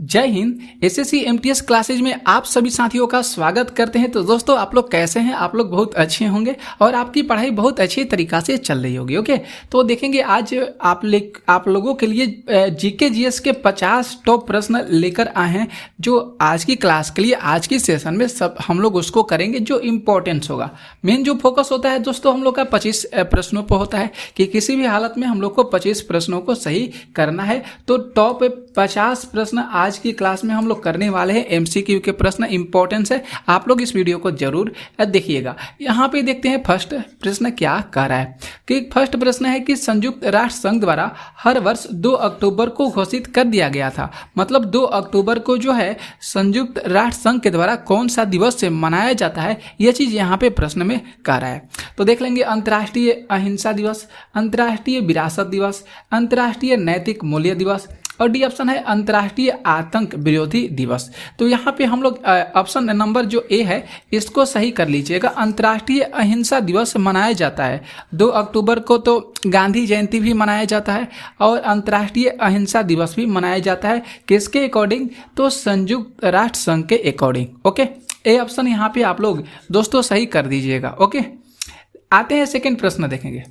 जय Hind. SSC MTS classes में आप सभी साथियों का स्वागत करते हैं। तो दोस्तों आप लोग कैसे हैं? आप लोग बहुत अच्छे होंगे और आपकी पढ़ाई बहुत अच्छी तरीक़ा से चल रही होगी। ओके, तो देखेंगे आज आप लोगों के लिए जीके जीएस के 50 टॉप प्रश्न लेकर आए हैं, जो आज की क्लास के लिए आज की सेशन में सब हम लोग उसको करेंगे जो इम्पोर्टेंस होगा। मेन जो फोकस होता है दोस्तों हम लोग का 25 प्रश्नों पर होता है कि किसी भी हालत में हम लोग को 25 प्रश्नों को सही करना है। तो टॉप 50 प्रश्न आज की क्लास में हम लोग करने वाले हैं। एमसीक्यू के प्रश्न इंपॉर्टेंस है, आप लोग इस वीडियो को जरूर देखिएगा। यहाँ पे देखते हैं फर्स्ट प्रश्न क्या कह रहा है कि फर्स्ट प्रश्न है कि संयुक्त राष्ट्र संघ द्वारा हर वर्ष 2 अक्टूबर को घोषित कर दिया गया था। मतलब 2 अक्टूबर को जो है संयुक्त राष्ट्र संघ के द्वारा कौन सा दिवस से मनाया जाता है, यह चीज यहाँ पे प्रश्न में कह रहा है। तो देख लेंगे अंतर्राष्ट्रीय अहिंसा दिवस, अंतर्राष्ट्रीय विरासत दिवस, अंतर्राष्ट्रीय नैतिक मूल्य दिवस और डी ऑप्शन है अंतर्राष्ट्रीय आतंक विरोधी दिवस। तो यहाँ पे हम लोग ऑप्शन नंबर जो ए है इसको सही कर लीजिएगा। अंतर्राष्ट्रीय अहिंसा दिवस मनाया जाता है 2 अक्टूबर को। तो गांधी जयंती भी मनाया जाता है और अंतर्राष्ट्रीय अहिंसा दिवस भी मनाया जाता है। किसके अकॉर्डिंग? तो संयुक्त राष्ट्र संघ के अकॉर्डिंग। ओके, ए ऑप्शन यहाँ पे आप लोग दोस्तों सही कर दीजिएगा। ओके, आते हैं सेकेंड प्रश्न देखेंगे।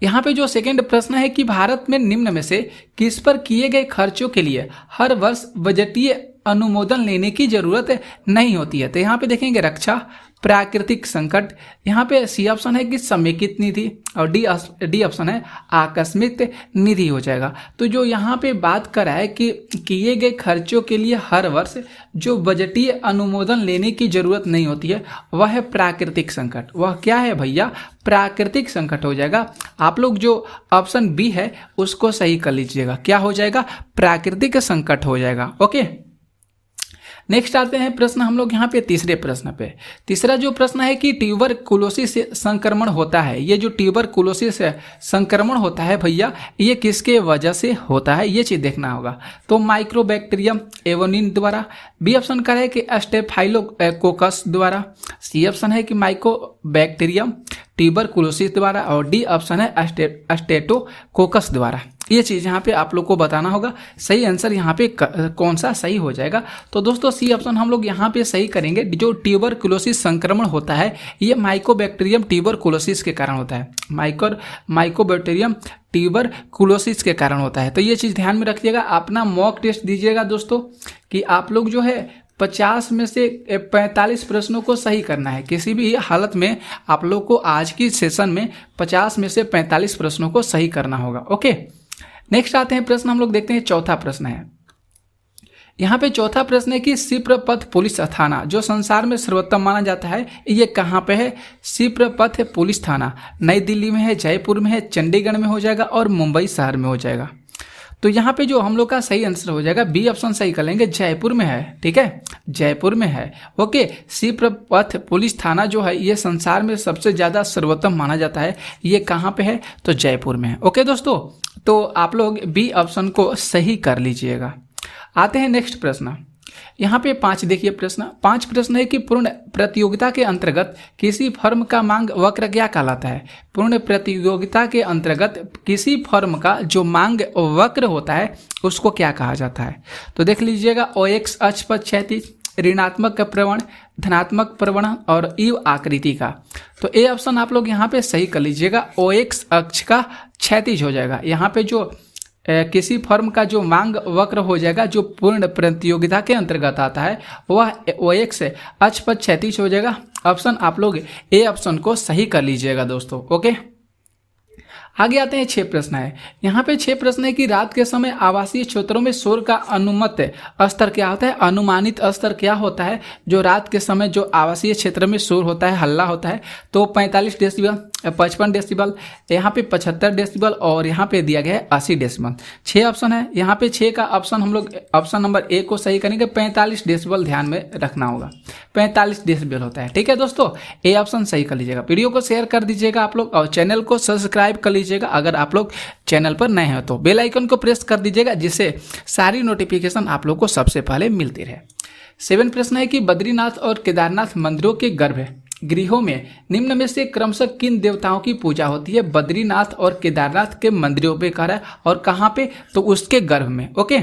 यहाँ पे जो सेकंड प्रश्न है कि भारत में निम्न में से किस पर किए गए खर्चों के लिए हर वर्ष बजटीय अनुमोदन लेने की जरूरत नहीं होती है। तो यहाँ पे देखेंगे रक्षा, प्राकृतिक संकट, यहाँ पे सी ऑप्शन है कि समेकित निधि और डी ऑप्शन है आकस्मिक निधि हो जाएगा। तो जो यहाँ पे बात कर रहा है कि किए गए खर्चों के लिए हर वर्ष जो बजटीय अनुमोदन लेने की जरूरत नहीं होती है वह है प्राकृतिक संकट। वह क्या है भैया? प्राकृतिक संकट हो जाएगा। आप लोग जो ऑप्शन बी है उसको सही कर लीजिएगा। क्या हो जाएगा? प्राकृतिक संकट हो जाएगा। ओके, नेक्स्ट आते हैं प्रश्न हम लोग यहाँ पे तीसरे प्रश्न पे। तीसरा जो प्रश्न है कि ट्यूबरकुलोसिस से संक्रमण होता है। ये जो ट्यूबरकुलोसिस से संक्रमण होता है भैया, ये किसके वजह से होता है, ये चीज देखना होगा। तो माइक्रोबैक्टीरियम एवोनिन द्वारा, बी ऑप्शन का है कि स्टेफाइलोकोकस द्वारा, सी ऑप्शन है कि माइक्रोबैक्टीरियम ट्यूबरकुलोसिस द्वारा और डी ऑप्शन है स्टेटोकोकस द्वारा। ये चीज़ यहाँ पे आप लोग को बताना होगा। सही आंसर यहाँ पे कौन सा सही हो जाएगा? तो दोस्तों सी ऑप्शन हम लोग यहाँ पे सही करेंगे। जो ट्यूबरकुलोसिस संक्रमण होता है ये माइकोबैक्टीरियम ट्यूबरकुलोसिस के कारण होता है। माइकोबैक्टीरियम ट्यूबरकुलोसिस के कारण होता है। तो ये चीज़ ध्यान में रखिएगा। अपना मॉक टेस्ट दीजिएगा दोस्तों कि आप लोग जो है 50 में से 45 प्रश्नों को सही करना है। किसी भी हालत में आप लोग को आज की सेशन में 50 में से 45 प्रश्नों को सही करना होगा। ओके, नेक्स्ट आते हैं प्रश्न हम लोग देखते हैं। चौथा प्रश्न है यहाँ पे। चौथा प्रश्न है कि सिप्रपथ पुलिस थाना जो संसार में सर्वोत्तम माना जाता है, ये कहाँ पे है? सिप्रपथ पुलिस थाना नई दिल्ली में है, जयपुर में है, चंडीगढ़ में हो जाएगा और मुंबई शहर में हो जाएगा। तो यहाँ पे जो हम लोग का सही आंसर हो जाएगा बी ऑप्शन सही कर लेंगे, जयपुर में है। ठीक है, जयपुर में है। ओके, सिप्रपथ पुलिस थाना जो है ये संसार में सबसे ज़्यादा सर्वोत्तम माना जाता है। ये कहाँ पे है? तो जयपुर में है। ओके दोस्तों, तो आप लोग बी ऑप्शन को सही कर लीजिएगा। आते हैं नेक्स्ट प्रश्न। यहाँ पे 5 देखिए प्रश्न। 5 प्रश्न है कि पूर्ण प्रतियोगिता के अंतर्गत किसी फर्म का मांग वक्र क्या कहलाता है? पूर्ण प्रतियोगिता के अंतर्गत किसी फर्म का जो मांग वक्र होता है उसको क्या कहा जाता है? तो देख लीजिएगा, OX अक्ष पर क्षैतिज, ऋणात्मक प्रवण, धनात्मक प्रवण और ईव आकृति का। तो ए ऑप्शन आप लोग यहाँ पे सही कर लीजिएगा। OX अक्ष का क्षैतिज हो जाएगा। यहाँ पे जो किसी फर्म का जो मांग वक्र हो जाएगा जो पूर्ण प्रतियोगिता के अंतर्गत आता है वह OX अक्ष पर क्षैतिज हो जाएगा। ऑप्शन आप लोग ए ऑप्शन को सही कर लीजिएगा दोस्तों। ओके, आगे आते हैं 6 प्रश्न है। यहाँ पे 6 प्रश्न है कि रात के समय आवासीय क्षेत्रों में शोर का अनुमत स्तर क्या होता है? अनुमानित स्तर क्या होता है जो रात के समय जो आवासीय क्षेत्र में शोर होता है, हल्ला होता है? तो 45 डेसिबल, 55 डेसिबल, यहाँ पे 75 डेसिबल और यहाँ पे दिया गया है 80 डेसिबल। 6 ऑप्शन है। यहाँ पे 6 का ऑप्शन हम लोग ऑप्शन नंबर ए को सही करेंगे। 45 डेसिबल ध्यान में रखना होगा, 45 डेसिबल होता है। ठीक है दोस्तों, ए ऑप्शन सही कर लीजिएगा। वीडियो को शेयर कर दीजिएगा आप लोग और चैनल को सब्सक्राइब कर लीजिएगा। अगर आप लोग चैनल पर नए हैं तो बेल आइकन को प्रेस कर दीजिएगा जिससे सारी नोटिफिकेशन आप लोग को सबसे पहले मिलती रहे। 7 प्रश्न है कि बद्रीनाथ और केदारनाथ मंदिरों के गर्भगृहों में निम्न में से क्रमशः किन देवताओं की पूजा होती है? बद्रीनाथ और केदारनाथ के मंदिरों पे कह रहा है और कहाँ पे? तो उसके गर्भ में। ओके,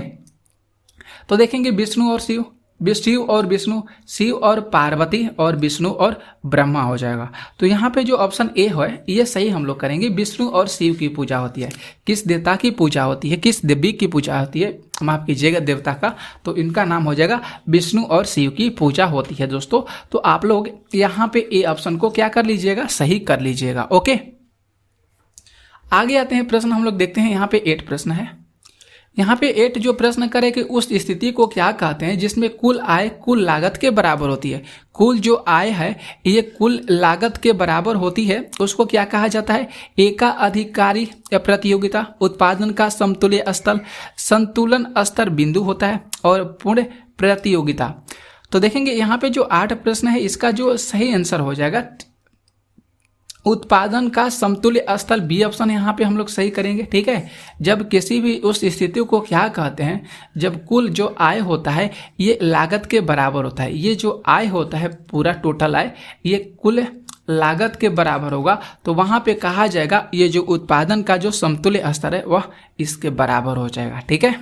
तो देखेंगे विष्णु और शिव, शिव और विष्णु, शिव और पार्वती, और विष्णु और ब्रह्मा हो जाएगा। तो यहाँ पे जो ऑप्शन ए है ये सही हम लोग करेंगे। विष्णु और शिव की पूजा होती है। किस देवता की पूजा होती है, किस देवी की पूजा होती है, माफ कीजिएगा देवता का, तो इनका नाम हो जाएगा विष्णु और शिव की पूजा होती है दोस्तों। तो आप लोग यहाँ पे ए ऑप्शन को क्या कर लीजिएगा, सही कर लीजिएगा। ओके, आगे आते हैं प्रश्न हम लोग देखते हैं। यहाँ पे 8 प्रश्न है। यहाँ पे 8 जो प्रश्न करे कि उस स्थिति को क्या कहते हैं जिसमें कुल आय कुल लागत के बराबर होती है। कुल जो आय है ये कुल लागत के बराबर होती है, उसको क्या कहा जाता है, एकाधिकारी प्रतियोगिता, उत्पादन का समतुल्य स्तर, संतुलन स्तर बिंदु होता है, और पूर्ण प्रतियोगिता। तो देखेंगे यहाँ पे जो 8 प्रश्न है इसका जो सही आंसर हो जाएगा उत्पादन का समतुल्य स्तर, बी ऑप्शन यहाँ पे हम लोग सही करेंगे। ठीक है, जब किसी भी उस स्थिति को क्या कहते हैं, जब कुल जो आय होता है ये लागत के बराबर होता है। ये जो आय होता है पूरा टोटल आय ये कुल लागत के बराबर होगा, तो वहाँ पे कहा जाएगा ये जो उत्पादन का जो समतुल्य स्तर है वह इसके बराबर हो जाएगा। ठीक है,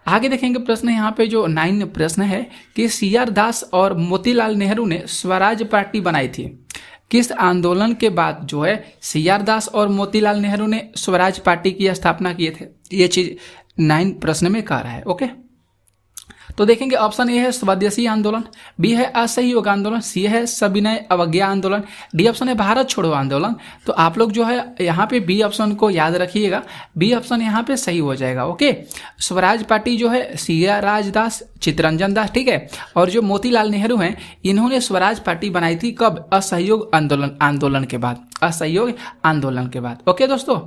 आगे देखेंगे प्रश्न यहाँ पे जो 9 प्रश्न है कि CR दास और मोतीलाल नेहरू ने स्वराज पार्टी बनाई थी। किस आंदोलन के बाद जो है CR दास और मोतीलाल नेहरू ने स्वराज पार्टी की स्थापना किए थे, ये चीज 9 प्रश्न में कह रहा है। ओके, तो देखेंगे ऑप्शन ए है स्वदेशी आंदोलन, बी है असहयोग आंदोलन, सी है सविनय अवज्ञा आंदोलन, डी ऑप्शन है भारत छोड़ो आंदोलन। तो आप लोग जो है यहाँ पे बी ऑप्शन को याद रखिएगा, बी ऑप्शन यहाँ पे सही हो जाएगा। ओके, स्वराज पार्टी जो है CR दास, चित्तरंजन दास, ठीक है, और जो मोतीलाल नेहरू हैं इन्होंने स्वराज पार्टी बनाई थी कब, असहयोग आंदोलन के बाद, असहयोग आंदोलन के बाद। ओके दोस्तों,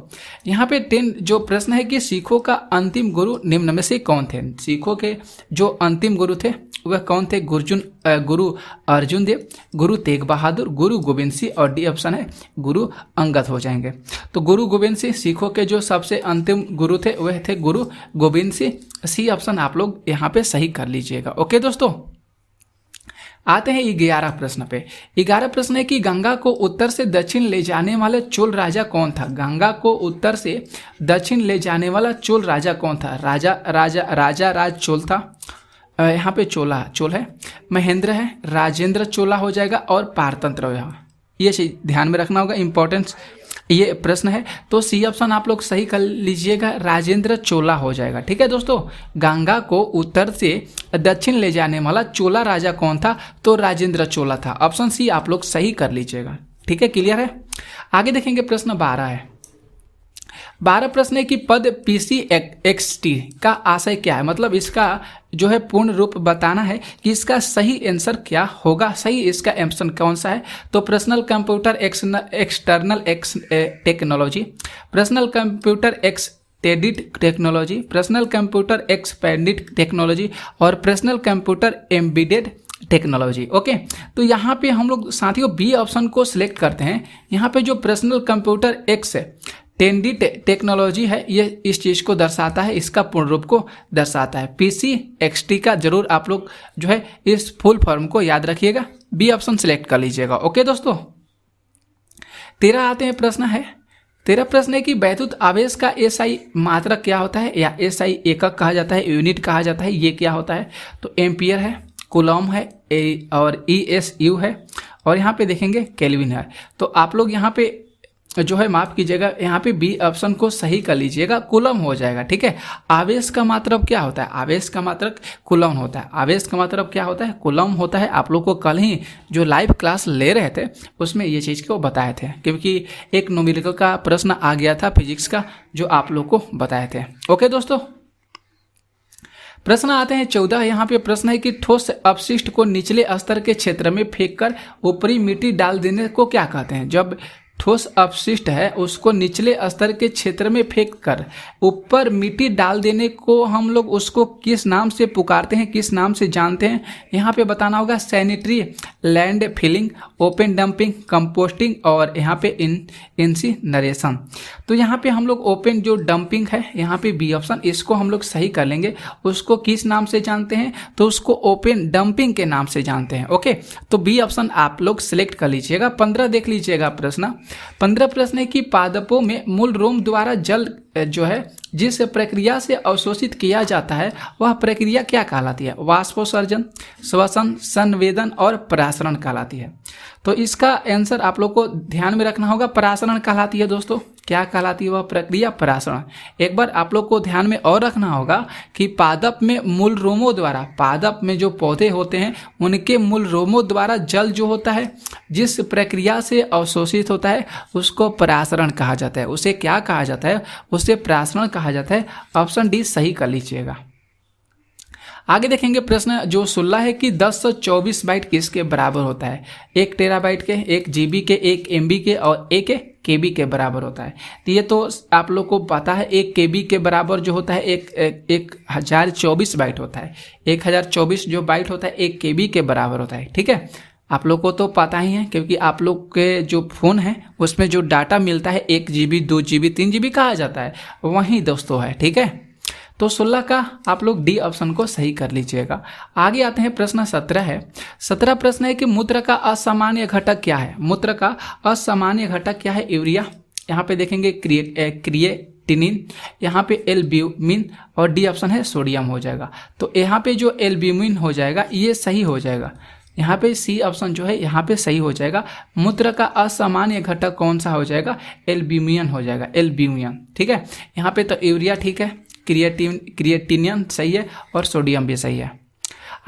यहाँ पे 10 जो प्रश्न है कि सिखों का अंतिम गुरु निम्न में से कौन थे। सिखों के जो अंतिम गुरु थे वह कौन थे, गुरु अर्जुन देव, गुरु तेग बहादुर, गुरु गोविंद सिंह, और डी ऑप्शन है गुरु अंगद हो जाएंगे। तो गुरु गोविंद सिंह सिखों के जो सबसे अंतिम गुरु थे वह थे गुरु गोविंद सिंह, सी ऑप्शन आप लोग यहाँ पे सही कर लीजिएगा। ओके दोस्तों, आते हैं 11 प्रश्न पे। 11 प्रश्न है कि गंगा को उत्तर से दक्षिण ले जाने वाला चोल राजा कौन था। गंगा को उत्तर से दक्षिण ले जाने वाला चोल राजा कौन था। राज चोल था, यहाँ पे चोल है, महेंद्र है, राजेंद्र चोला हो जाएगा, और पारतंत्र है। ये चीज ध्यान में रखना होगा, इंपॉर्टेंस ये प्रश्न है। तो सी ऑप्शन आप लोग सही कर लीजिएगा, राजेंद्र चोला हो जाएगा। ठीक है दोस्तों, गंगा को उत्तर से दक्षिण ले जाने वाला चोला राजा कौन था, तो राजेंद्र चोला था। ऑप्शन सी आप लोग सही कर लीजिएगा। ठीक है, क्लियर है। आगे देखेंगे प्रश्न 12 है। 12 प्रश्न है कि पद PCXT का आशय क्या है, मतलब इसका जो है पूर्ण रूप बताना है कि इसका सही आंसर क्या होगा। सही इसका ऑप्शन कौन सा है, तो personal computer external technology, personal computer extended technology, personal computer expanded technology, और personal computer embedded technology. Okay, तो यहाँ पे हम लोग साथियों बी ऑप्शन को सिलेक्ट करते हैं। यहाँ पे जो पर्सनल कंप्यूटर एक्सटेंडेड टेक्नोलॉजी है ये इस चीज़ को दर्शाता है, इसका पूर्ण रूप को दर्शाता है। PCXT का जरूर आप लोग जो है इस फुल फॉर्म को याद रखिएगा, बी ऑप्शन सिलेक्ट कर लीजिएगा। ओके दोस्तों, 13 आते हैं प्रश्न है। 13 प्रश्न है कि वैद्युत आवेश का SI मात्रक क्या होता है, या SI एकक कहा जाता है, यूनिट कहा जाता है, ये क्या होता है, तो एम्पियर है, कूलॉम है, और ESU है, और यहाँ पे देखेंगे केल्विन है। तो आप लोग यहाँ पे जो है माफ कीजिएगा, यहाँ पे बी ऑप्शन को सही कर लीजिएगा, कूलम हो जाएगा। ठीक है, आवेश का मात्रक क्या होता है, आवेश का मात्रक कूलम होता है। आवेश का मात्रक क्या होता है, कूलम होता है। आप लोग को कल ही जो लाइव क्लास ले रहे थे उसमें ये चीज़ को बताए थे, क्योंकि एक न्यूमेरिकल का प्रश्न आ गया था फिजिक्स का जो आप लोग को बताए थे। ओके दोस्तों, प्रश्न आते हैं 14। यहाँ पे प्रश्न है कि ठोस अपशिष्ट को निचले स्तर के क्षेत्र में फेंककर ऊपरी मिट्टी डाल देने को क्या कहते हैं। जब ठोस अपशिष्ट है उसको निचले स्तर के क्षेत्र में फेंक कर ऊपर मिट्टी डाल देने को हम लोग उसको किस नाम से पुकारते हैं, किस नाम से जानते हैं, यहाँ पे बताना होगा। Sanitary land filling, open dumping, composting, और यहाँ पे इंसिनरेशन। तो यहाँ पे हम लोग ओपन जो डंपिंग है यहाँ पे बी ऑप्शन, इसको हम लोग सही कर लेंगे। उसको किस नाम से जानते हैं, तो उसको ओपन डंपिंग के नाम से जानते हैं। ओके, तो बी ऑप्शन आप लोग सिलेक्ट कर लीजिएगा। 15 देख लीजिएगा प्रश्न। 15 प्रश्न है कि पादपों में मूल रोम द्वारा जल जो है जिस प्रक्रिया से अवशोषित किया जाता है वह प्रक्रिया क्या कहलाती है? वाष्पोत्सर्जन, श्वसन, संवेदन और परासरण कहलाती है। तो इसका आंसर आप लोग को ध्यान में रखना होगा, परासरण कहलाती है दोस्तों। क्या कहलाती है वह प्रक्रिया? परासरण। एक बार आप लोग को ध्यान में और रखना होगा कि पादप में मूल रोमों द्वारा, पादप में जो पौधे होते हैं उनके मूल रोमों द्वारा जल जो होता है जिस प्रक्रिया से अवशोषित होता है उसको परासरण कहा जाता है। उसे क्या कहा जाता है? उसे परासरण कहा जाता है। ऑप्शन डी सही कर लीजिएगा। आगे देखेंगे प्रश्न जो 16 है कि 1024 बाइट किसके बराबर होता है? 1 टेराबाइट के, 1 जीबी के, 1 एमबी के और 1 केबी के बराबर होता है। तो ये तो आप लोग को पता है 1 केबी के बराबर जो होता है 1024 बाइट होता है। 1024 जो बाइट होता है 1 केबी के बराबर होता है। ठीक है, आप लोग को तो पता ही है क्योंकि आप लोग के जो फ़ोन है उसमें जो डाटा मिलता है 1 जीबी, 2 जीबी, 3 जीबी कहा जाता है, वही दोस्तों है। ठीक है, तो 16 का आप लोग डी ऑप्शन को सही कर लीजिएगा। आगे आते हैं प्रश्न 17 है। 17 प्रश्न है कि मूत्र का असामान्य घटक क्या है? मूत्र का असामान्य घटक क्या है? यूरिया। यहाँ पे देखेंगे क्रिएटिनिन, यहाँ पे एल्ब्यूमिन और डी ऑप्शन है सोडियम हो जाएगा। तो यहाँ पे जो एल्ब्यूमिन हो जाएगा ये सही हो जाएगा। यहाँ पे सी ऑप्शन जो है यहाँ पे सही हो जाएगा। मूत्र का असामान्य घटक कौन सा हो जाएगा? एल्ब्यूमिन हो जाएगा, एल्ब्यूमिन। ठीक है, यहाँ पे तो यूरिया ठीक है, क्रिएटिनिन सही है और सोडियम भी सही है।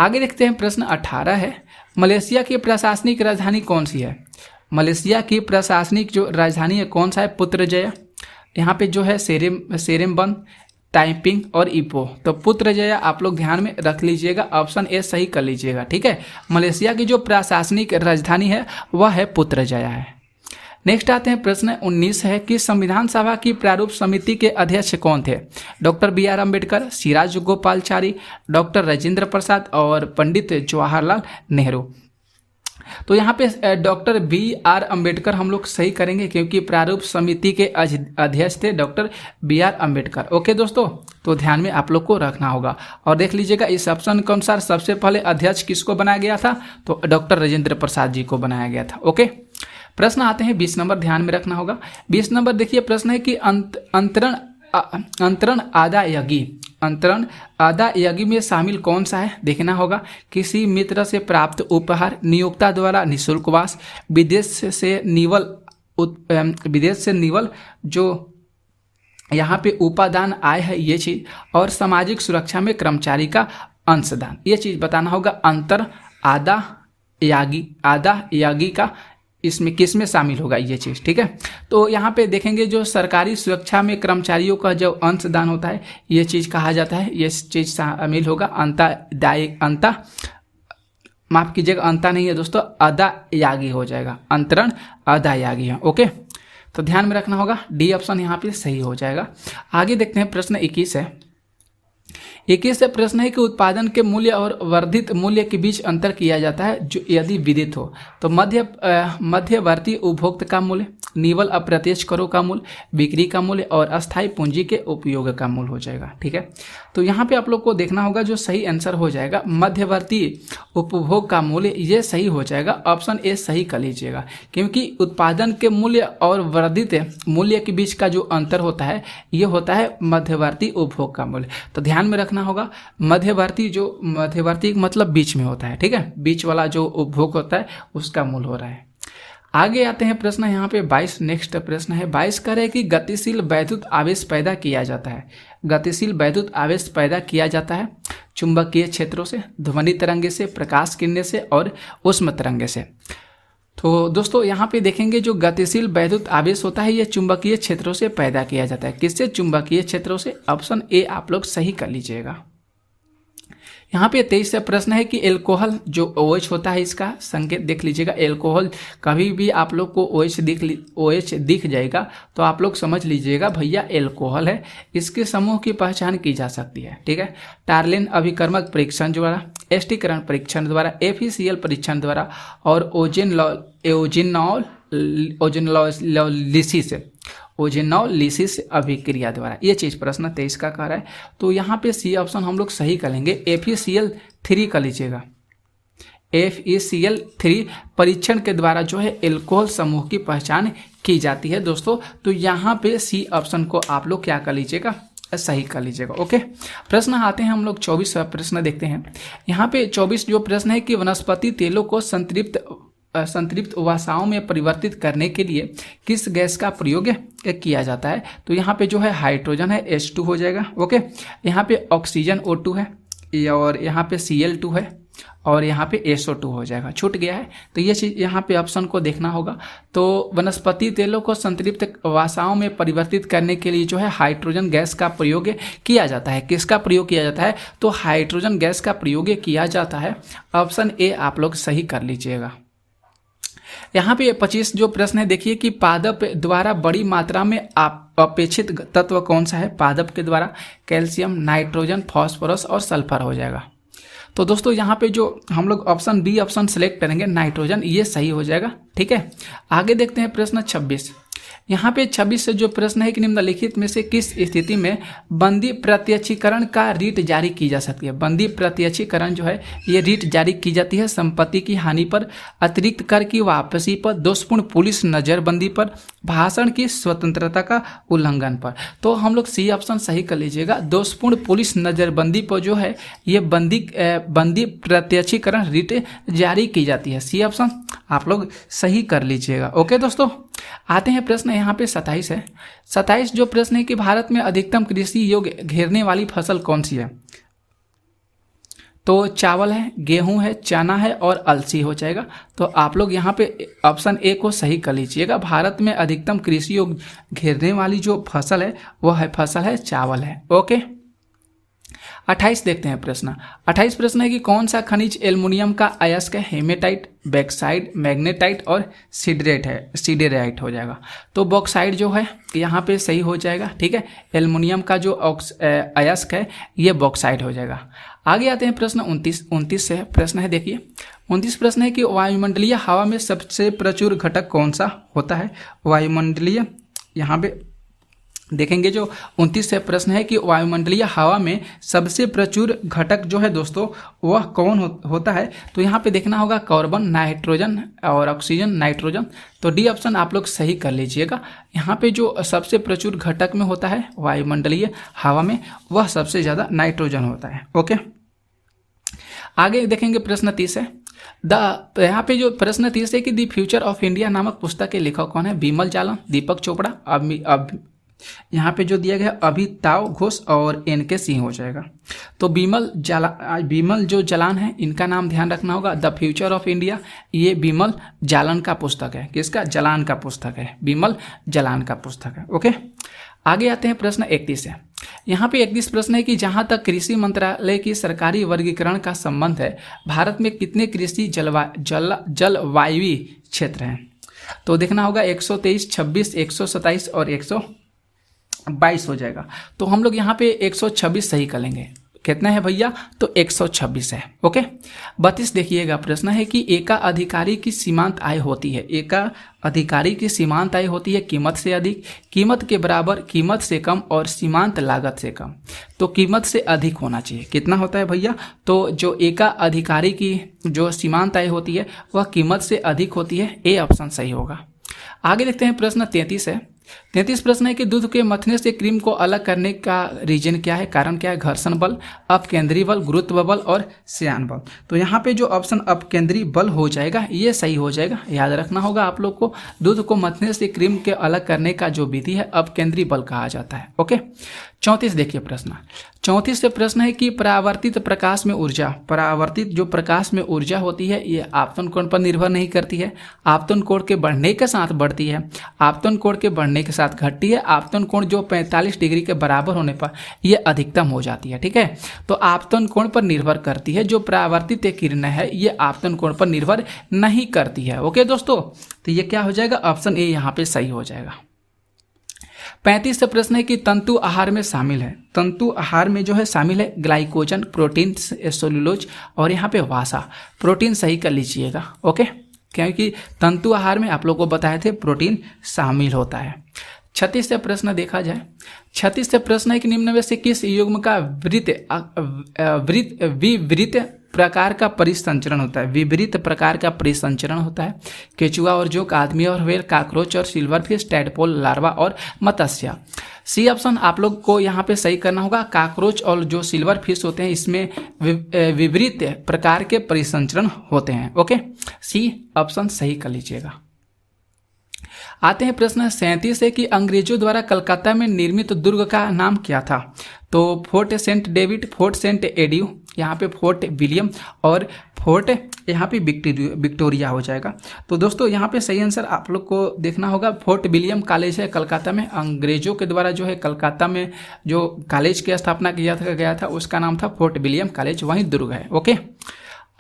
आगे देखते हैं प्रश्न 18 है। मलेशिया की प्रशासनिक राजधानी कौन सी है? मलेशिया की प्रशासनिक जो राजधानी है कौन सा है? पुत्रजया। यहाँ पे जो है सेरेम्बन, टाइपिंग और इपो। तो पुत्रजया आप लोग ध्यान में रख लीजिएगा, ऑप्शन ए सही कर लीजिएगा। ठीक है, मलेशिया की जो प्रशासनिक राजधानी है वह है पुत्रजया है। नेक्स्ट आते हैं प्रश्न 19 है कि संविधान सभा की प्रारूप समिति के अध्यक्ष कौन थे? Doctor B R. Ambedkar, Siraj Gopalachari, doctor Rajendra Prasad और पंडित जवाहरलाल नेहरू। तो यहाँ पे डॉक्टर बी.आर. अम्बेडकर हम लोग सही करेंगे क्योंकि प्रारूप समिति के अध्यक्ष थे डॉक्टर बी.आर. अम्बेडकर। ओके दोस्तों, तो ध्यान में आप लोग को रखना होगा और देख लीजिएगा इस ऑप्शन के अनुसार सबसे पहले अध्यक्ष किसको बनाया गया था? तो डॉक्टर राजेंद्र प्रसाद जी को बनाया गया था। ओके, प्रश्न आते हैं 20 नंबर, ध्यान में रखना होगा। 20 नंबर देखिए, प्रश्न है कि अंतरण आदायगी में शामिल कौन सा है? देखना होगा। किसी मित्र से प्राप्त उपहार, नियोक्ता द्वारा निःशुल्कवास, विदेश से निवल जो यहाँ पे उपादान आय है ये चीज, और सामाजिक सुरक्षा में कर्मचारी का अंशदान, ये चीज बताना होगा। अंतर आदायगी का इसमें किस में शामिल होगा ये चीज़? ठीक है, तो यहाँ पे देखेंगे जो सरकारी सुरक्षा में कर्मचारियों का जो अंशदान होता है ये चीज़ कहा जाता है, ये चीज़ शामिल होगा। माफ कीजिएगा, अंता नहीं है दोस्तों, आदायगी हो जाएगा, अंतरण आदायगी है। ओके, तो ध्यान में रखना होगा, डी ऑप्शन यहाँ पे सही हो जाएगा। आगे देखते हैं प्रश्न 21 है। 21 से प्रश्न है कि उत्पादन के मूल्य और वर्धित मूल्य के बीच अंतर किया जाता है जो यदि विदित हो। तो मध्यवर्ती उपभोक्ता का मूल्य, निवल अप्रत्यक्ष करों का मूल्य, बिक्री का मूल्य और अस्थायी पूंजी के उपयोग का मूल्य हो जाएगा। ठीक है, तो यहाँ पे आप लोग को देखना होगा जो सही आंसर हो जाएगा मध्यवर्ती उपभोग का मूल्य, ये सही हो जाएगा। ऑप्शन ए सही कर लीजिएगा क्योंकि उत्पादन के मूल्य और वर्धित मूल्य के बीच का जो अंतर होता है ये होता है मध्यवर्ती उपभोग का मूल्य। तो ध्यान में रखना होगा, मध्यवर्ती मतलब बीच में होता है। ठीक है, बीच वाला जो उपभोग होता है उसका मूल्य हो रहा है। आगे आते हैं प्रश्न यहाँ पे 22। नेक्स्ट प्रश्न है 22 कह रहे हैं कि गतिशील वैद्युत आवेश पैदा किया जाता है। गतिशील वैद्युत आवेश पैदा किया जाता है चुंबकीय क्षेत्रों से, ध्वनि तरंगे से, प्रकाश किरणें से और ऊष्म तरंगे से। तो दोस्तों यहाँ पे देखेंगे जो गतिशील वैद्युत आवेश होता है ये चुंबकीय क्षेत्रों से पैदा किया जाता है। किससे? चुंबकीय क्षेत्रों से। ऑप्शन ए आप लोग सही कर लीजिएगा। यहाँ पे 23 से प्रश्न है कि एल्कोहल जो OH होता है इसका संकेत देख लीजिएगा। एल्कोहल कभी भी आप लोग को OH दिख जाएगा तो आप लोग समझ लीजिएगा भैया एल्कोहल है। इसके समूह की पहचान की जा सकती है। ठीक है, टार्लिन अभिकर्मक परीक्षण द्वारा, एस्टिकरण परीक्षण द्वारा, FeCl परीक्षण द्वारा और ओजेनोलिसिस अभिक्रिया द्वारा। ये चीज़ प्रश्न 23 का कह रहा है। तो यहाँ पे सी ऑप्शन हम लोग सही करेंगे, FeCl3 कर लीजिएगा। FeCl3 परीक्षण के द्वारा जो है एल्कोहल समूह की पहचान की जाती है दोस्तों। तो यहाँ पे सी ऑप्शन को आप लोग क्या कर लीजिएगा, सही कर लीजिएगा। ओके, प्रश्न आते हैं हम लोग 24 प्रश्न देखते हैं। यहाँ पे 24 जो प्रश्न है कि वनस्पति तेलों को संतृप्त वसाओं में परिवर्तित करने के लिए किस गैस का प्रयोग किया जाता है। तो यहाँ पे जो है हाइड्रोजन है, H2 हो जाएगा। ओके, यहाँ पे ऑक्सीजन O2 है, और यहाँ पे Cl2 है, और यहाँ पे SO2 हो जाएगा। छूट गया है तो ये चीज़ यहाँ पे ऑप्शन को देखना होगा। तो वनस्पति तेलों को संतृप्त वसाओं में परिवर्तित करने के लिए जो है हाइड्रोजन गैस का प्रयोग किया जाता है। किसका प्रयोग किया जाता है, तो हाइड्रोजन गैस का प्रयोग किया जाता है। ऑप्शन ए आप लोग सही कर लीजिएगा। यहाँ पे 25 जो प्रश्न है देखिए कि पादप द्वारा बड़ी मात्रा में अपेक्षित तत्व कौन सा है। पादप के द्वारा कैल्शियम, नाइट्रोजन, फास्फोरस और सल्फर हो जाएगा। तो दोस्तों यहाँ पे जो हम लोग ऑप्शन बी ऑप्शन सेलेक्ट करेंगे नाइट्रोजन, ये सही हो जाएगा। ठीक है, आगे देखते हैं प्रश्न 26। यहाँ पे 26 से जो प्रश्न है कि निम्नलिखित में से किस स्थिति में बंदी प्रत्यक्षीकरण का रीट जारी की जा सकती है। बंदी प्रत्यक्षीकरण जो है ये रीट जारी की जाती है संपत्ति की हानि पर, अतिरिक्त कर की वापसी पर, दोषपूर्ण पुलिस नज़रबंदी पर, भाषण की स्वतंत्रता का उल्लंघन पर। तो हम लोग सी ऑप्शन सही कर लीजिएगा। दोषपूर्ण पुलिस नज़रबंदी पर जो है ये बंदी प्रत्यक्षीकरण रीट जारी की जाती है। सी ऑप्शन आप लोग सही कर लीजिएगा। ओके दोस्तों, आते हैं प्रश्न यहाँ पे 27 है। 27 जो प्रश्न है कि भारत में अधिकतम कृषि योग्य घेरने वाली फसल कौन सी है। तो चावल है, गेहूं है, चना है और अलसी हो जाएगा। तो आप लोग यहाँ पे ऑप्शन ए को सही कर लीजिएगा। भारत में अधिकतम कृषि योग्य घेरने वाली जो फसल है वह है फसल है चावल है। ओके, 28 देखते हैं प्रश्न। 28 प्रश्न है कि कौन सा खनिज एल्युमिनियम का अयस्क है। हेमेटाइट, बैक्साइड, मैग्नेटाइट और सिडेराइट हो जाएगा। तो बॉक्साइड जो है यहाँ पे सही हो जाएगा। ठीक है, एल्युमिनियम का जो अयस्क है ये बॉक्साइड हो जाएगा। आगे आते हैं प्रश्न 29 से प्रश्न है देखिए। 29 प्रश्न है कि वायुमंडलीय हवा में सबसे प्रचुर घटक कौन सा होता है। वायुमंडलीय यहाँ पे देखेंगे जो 29 से प्रश्न है कि वायुमंडलीय हवा में सबसे प्रचुर घटक जो है दोस्तों वह कौन होता है। तो यहाँ पे देखना होगा कार्बन, नाइट्रोजन और ऑक्सीजन, नाइट्रोजन। तो डी ऑप्शन आप लोग सही कर लीजिएगा। यहाँ पे जो सबसे प्रचुर घटक में होता है वायुमंडलीय हवा में वह सबसे ज़्यादा नाइट्रोजन होता है। ओके, आगे देखेंगे प्रश्न 30 है। यहाँ पे जो प्रश्न 30 है कि द फ्यूचर ऑफ इंडिया नामक पुस्तक के लेखक कौन है। बिमल जालन, दीपक चोपड़ा, यहाँ पे जो दिया गया अभिताव घोष और NK सिंह हो जाएगा। तो बिमल जो जालन है इनका नाम ध्यान रखना होगा। द फ्यूचर ऑफ इंडिया ये बिमल जालन का पुस्तक है। किसका, जालन का पुस्तक है, बिमल जालन का पुस्तक है। ओके, आगे आते हैं प्रश्न 31 है। यहाँ पे 31 प्रश्न है कि जहाँ तक कृषि मंत्रालय की सरकारी वर्गीकरण का संबंध है भारत में कितने कृषि जलवायु क्षेत्र हैं। तो देखना होगा 123, 26, 127 और 122 हो जाएगा। तो हम लोग यहाँ पे 126 सही कर लेंगे। कितना है भैया, तो 126 है। ओके, 32 देखिएगा प्रश्न है कि एका अधिकारी की सीमांत आय होती है। एका अधिकारी की सीमांत आय होती है कीमत से अधिक, कीमत के बराबर, कीमत से कम और सीमांत लागत से कम। तो कीमत से अधिक होना चाहिए। कितना होता है भैया, तो जो एका अधिकारी की जो सीमांत आय होती है वह कीमत से अधिक होती है। ए ऑप्शन सही होगा। आगे देखते हैं प्रश्न 33 है। 33 प्रश्न है कि दूध के मथने से क्रीम को अलग करने का रीजन क्या है, कारण क्या है। घर्षण बल, अपकेंद्रीय बल, गुरुत्व बल और श्यान बल। तो यहाँ पे जो ऑप्शन अपकेंद्रीय बल हो जाएगा ये सही हो जाएगा। याद रखना होगा आप लोग को, दूध को मथने से क्रीम के अलग करने का जो विधि है अपकेंद्रीय बल कहा जाता है। ओके, 34 देखिए प्रश्न। 34 से प्रश्न है कि परावर्तित प्रकाश में ऊर्जा, परावर्तित जो प्रकाश में ऊर्जा होती है ये आपतन कोण पर निर्भर नहीं करती है। आपतन कोण के बढ़ने के साथ बढ़ती है, आपतन कोण के बढ़ने के साथ घटती है। आपतन कोण जो 45 डिग्री के बराबर होने पर यह अधिकतम हो जाती है। ठीक है, तो आपतन कोण पर निर्भर करती है। जो परावर्तित किरणें है ये आपतन कोण पर निर्भर नहीं करती है। ओके दोस्तों, तो ये क्या हो जाएगा, ऑप्शन ए यहाँ पे सही हो जाएगा। 35 से प्रश्न है कि तंतु आहार में शामिल है। तंतु आहार में जो है शामिल है ग्लाइकोजन, प्रोटीन, सेलुलोज और यहाँ पे वसा। प्रोटीन सही कर लीजिएगा। ओके, क्योंकि तंतु आहार में आप लोग को बताए थे प्रोटीन शामिल होता है। 36 से प्रश्न देखा जाए। 36 से प्रश्न है कि निम्न में से किस युग्म का विवृत प्रकार का परिसंचरण होता है, विपरीत प्रकार का परिसंचरण होता है। केचुआ और जोक, आदमी और व्हेल, कॉकरोच और सिल्वरफिश, टैडपोल, लार्वा और मत्स्य। सी ऑप्शन आप लोग को यहाँ पे सही करना होगा। कॉकरोच और जो सिल्वर फिश होते हैं इसमें विपरीत प्रकार के परिसंचरण होते हैं। ओके, सी ऑप्शन सही कर लीजिएगा। आते हैं प्रश्न 37 है कि अंग्रेजों द्वारा कलकत्ता में निर्मित दुर्ग का नाम क्या था। तो Fort Saint David, Fort Saint एड्यू, यहाँ पे फोर्ट विलियम और फोर्ट यहाँ पे विक्टोरिया हो जाएगा। तो दोस्तों यहाँ पे सही आंसर आप लोग को देखना होगा। फोर्ट विलियम कॉलेज है कलकत्ता में। अंग्रेजों के द्वारा जो है कलकत्ता में जो कॉलेज की स्थापना किया गया था उसका नाम था फोर्ट विलियम कॉलेज, वहीं दुर्ग है। ओके,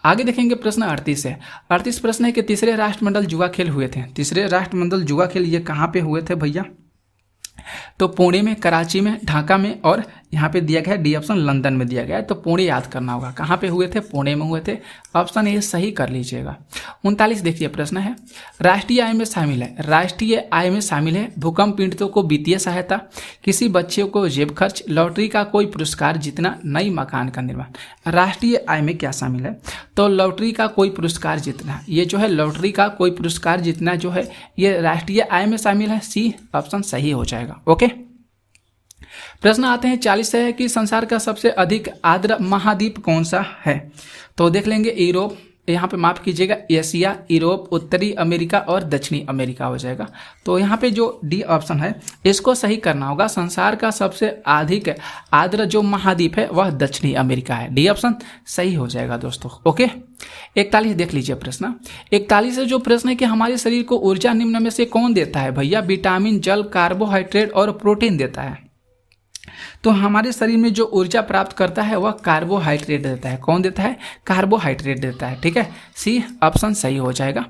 आगे देखेंगे प्रश्न 38 है। 38 प्रश्न है कि तीसरे राष्ट्रमंडल जुआ खेल हुए थे। तीसरे राष्ट्रमंडल जुआ खेल ये कहाँ पे हुए थे भैया? तो पुणे में, कराची में, ढाका में और यहाँ पे दिया गया है डी ऑप्शन लंदन में दिया गया है। तो पुणे याद करना होगा। कहाँ पे हुए थे? पुणे में हुए थे। ऑप्शन ये सही कर लीजिएगा। 39 देखिए प्रश्न है, राष्ट्रीय आय में शामिल है। राष्ट्रीय आय में शामिल है भूकंप पीड़ितों को वित्तीय सहायता, किसी बच्चे को जेब खर्च, लॉटरी का कोई पुरस्कार जीतना, नई मकान का निर्माण। राष्ट्रीय आय में क्या शामिल है? तो लॉटरी का कोई पुरस्कार जीतना, ये जो है लॉटरी का कोई पुरस्कार जीतना जो है ये राष्ट्रीय आय में शामिल है। सी ऑप्शन सही हो जाएगा। ओके, प्रश्न आते हैं 40 है कि संसार का सबसे अधिक आर्द्र महाद्वीप कौन सा है। तो देख लेंगे यूरोप, यहाँ पे माफ कीजिएगा एशिया, यूरोप, उत्तरी अमेरिका और दक्षिणी अमेरिका हो जाएगा। तो यहाँ पे जो डी ऑप्शन है इसको सही करना होगा। संसार का सबसे अधिक आर्द्र जो महाद्वीप है वह दक्षिणी अमेरिका है। डी ऑप्शन सही हो जाएगा दोस्तों। ओके, 41 देख लीजिए प्रश्न। 41 जो प्रश्न है कि हमारे शरीर को ऊर्जा निम्न में से कौन देता है भैया? विटामिन, जल, कार्बोहाइड्रेट और प्रोटीन देता है। तो हमारे शरीर में जो ऊर्जा प्राप्त करता है वह कार्बोहाइड्रेट देता है। कौन देता है? कार्बोहाइड्रेट देता है। ठीक है, सी ऑप्शन सही हो जाएगा।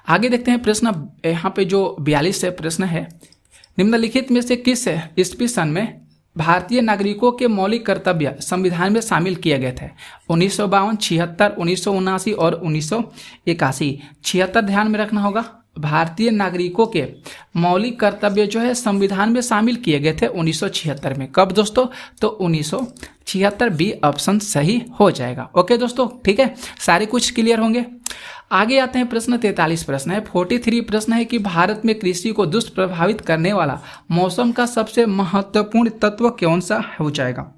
आगे देखते हैं प्रश्न, यहाँ पे जो 42 प्रश्न है, निम्नलिखित में से किस ईस्वी सन में भारतीय नागरिकों के मौलिक कर्तव्य संविधान में शामिल किए गए थे? 1952, 76, 1979 और 1981। 76 ध्यान में रखना होगा। भारतीय नागरिकों के मौलिक कर्तव्य जो है संविधान में शामिल किए गए थे 1976 में। कब दोस्तों? तो 1976। बी ऑप्शन सही हो जाएगा। ओके दोस्तों, ठीक है, सारे कुछ क्लियर होंगे। आगे आते हैं प्रश्न 43 प्रश्न है। 43 प्रश्न है कि भारत में कृषि को दुष्प्रभावित करने वाला मौसम का सबसे महत्वपूर्ण तत्व कौन सा हो जाएगा?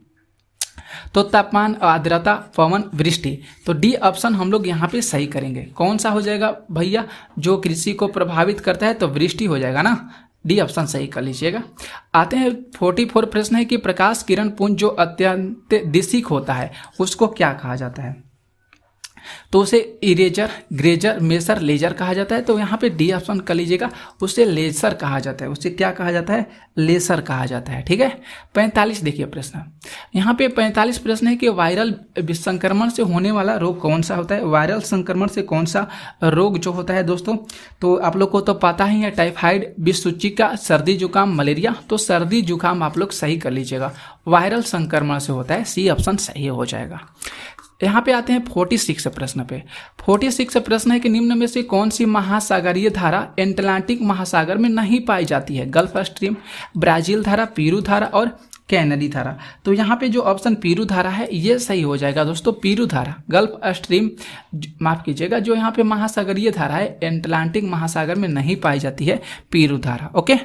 तो तापमान, आर्द्रता, पवन, वृष्टि। तो डी ऑप्शन हम लोग यहाँ पे सही करेंगे। कौन सा हो जाएगा भैया? जो कृषि को प्रभावित करता है तो वृष्टि हो जाएगा ना। डी ऑप्शन सही कर लीजिएगा। आते हैं 44 प्रश्न है कि प्रकाश किरण पुंज जो अत्यंत दिशिक होता है उसको क्या कहा जाता है? तो उसे इरेजर, ग्रेजर, मेसर, लेजर कहा जाता है। तो यहाँ पे डी ऑप्शन कर लीजिएगा, उसे लेजर कहा जाता है। उसे क्या कहा जाता है? लेजर कहा जाता है। ठीक है, 45 देखिए प्रश्न। यहाँ पे 45 प्रश्न है कि वायरल संक्रमण से होने वाला रोग कौन सा होता है? वायरल संक्रमण से कौन सा रोग जो होता है दोस्तों? तो आप लोग को तो पता ही है, टाइफाइड, विषसूचिका, सर्दी जुकाम, मलेरिया। तो सर्दी जुकाम आप लोग सही कर लीजिएगा, वायरल संक्रमण से होता है। सी ऑप्शन सही हो जाएगा। यहाँ पे आते हैं 46 प्रश्न पे। 46 प्रश्न है कि निम्न में से कौन सी महासागरीय धारा अटलांटिक महासागर में नहीं पाई जाती है? गल्फ स्ट्रीम, ब्राजील धारा, पीरू धारा और कैनेडी धारा। तो यहाँ पे जो ऑप्शन पीरू धारा है ये सही हो जाएगा दोस्तों। पीरू धारा, गल्फ स्ट्रीम माफ कीजिएगा, जो यहाँ पे महासागरीय धारा है अटलांटिक महासागर में नहीं पाई जाती है, पीरू धारा। ओके,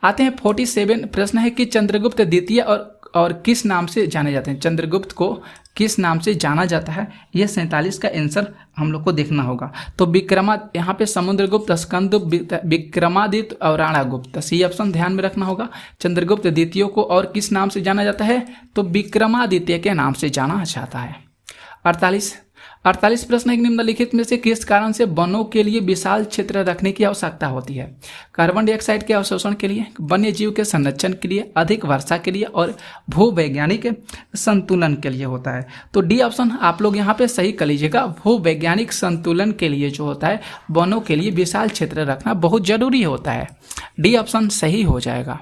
आते हैं 47 प्रश्न है कि चंद्रगुप्त द्वितीय और किस नाम से जाने जाते हैं? चंद्रगुप्त को किस नाम से जाना जाता है? यह 47 का आंसर हम लोग को देखना होगा। तो यहाँ पे समुद्रगुप्त, स्कंदगुप्त, विक्रमादित्य और राणागुप्त। सी ऑप्शन ध्यान में रखना होगा। चंद्रगुप्त द्वितीय को और किस नाम से जाना जाता है? तो विक्रमादित्य के नाम से जाना जाता है। 48 प्रश्न, एक निम्नलिखित में से किस कारण से वनों के लिए विशाल क्षेत्र रखने की आवश्यकता होती है? कार्बन डाइऑक्साइड के अवशोषण के लिए, वन्य जीव के संरक्षण के लिए, अधिक वर्षा के लिए और भूवैज्ञानिक संतुलन के लिए होता है। तो डी ऑप्शन आप लोग यहाँ पे सही कर लीजिएगा। भूवैज्ञानिक संतुलन के लिए जो होता है वनों के लिए विशाल क्षेत्र रखना बहुत जरूरी होता है। डी ऑप्शन सही हो जाएगा।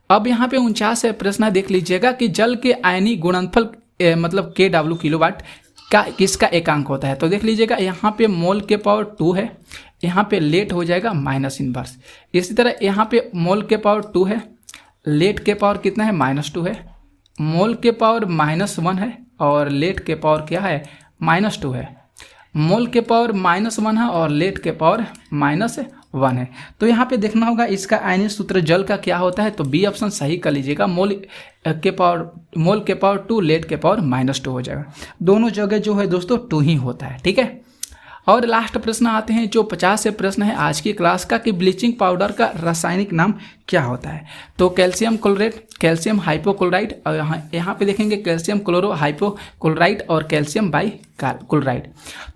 अब यहाँ पे 49 प्रश्न देख लीजिएगा कि जल के आयनी गुणनफल मतलब KW किलोवाट का किसका एकांक होता है? तो देख लीजिएगा यहाँ पे मोल के पावर 2 है, यहाँ पे लेट हो जाएगा माइनस इनवर्स। इसी तरह यहाँ पे मोल के पावर 2 है, लेट के पावर कितना है? -2 है, मोल के पावर -1 है और लेट के पावर क्या है? -2 है, मोल के पावर -1 है और लेट के पावर -1 है। तो यहाँ पे देखना होगा इसका आयनिक सूत्र जल का क्या होता है, तो बी ऑप्शन सही कर लीजिएगा। मोल के पावर 2, लेट के पावर -2 हो जाएगा। दोनों जगह जो है दोस्तों 2 ही होता है, ठीक है। और लास्ट प्रश्न आते हैं जो 50 से प्रश्न है आज की क्लास का, कि ब्लीचिंग पाउडर का रासायनिक नाम क्या होता है। तो कैल्शियम क्लोरेट, कैल्शियम हाइपोक्लोराइड, और यहाँ पे देखेंगे कैल्शियम क्लोरो हाइपोक्लोराइड और कैल्शियम बाइक्लोराइड।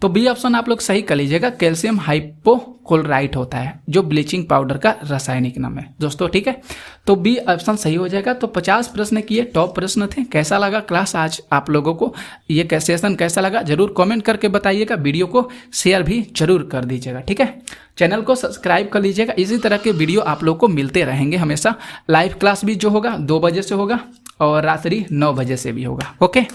तो बी ऑप्शन आप लोग सही कर लीजिएगा, कैल्शियम हाइपोक्लोराइड होता है जो ब्लीचिंग पाउडर का रासायनिक नाम है दोस्तों, ठीक है। तो बी ऑप्शन सही हो जाएगा। तो 50 प्रश्न किए, टॉप प्रश्न थे। कैसा लगा क्लास आज आप लोगों को, ये सेशन कैसा लगा जरूर कमेंट करके बताइएगा। वीडियो को शेयर भी जरूर कर दीजिएगा, ठीक है। चैनल को सब्सक्राइब कर लीजिएगा। इसी तरह के वीडियो आप लोग को मिलते रहेंगे हमेशा। लाइव क्लास भी जो होगा 2 बजे से होगा और रात्रि 9 बजे से भी होगा। ओके।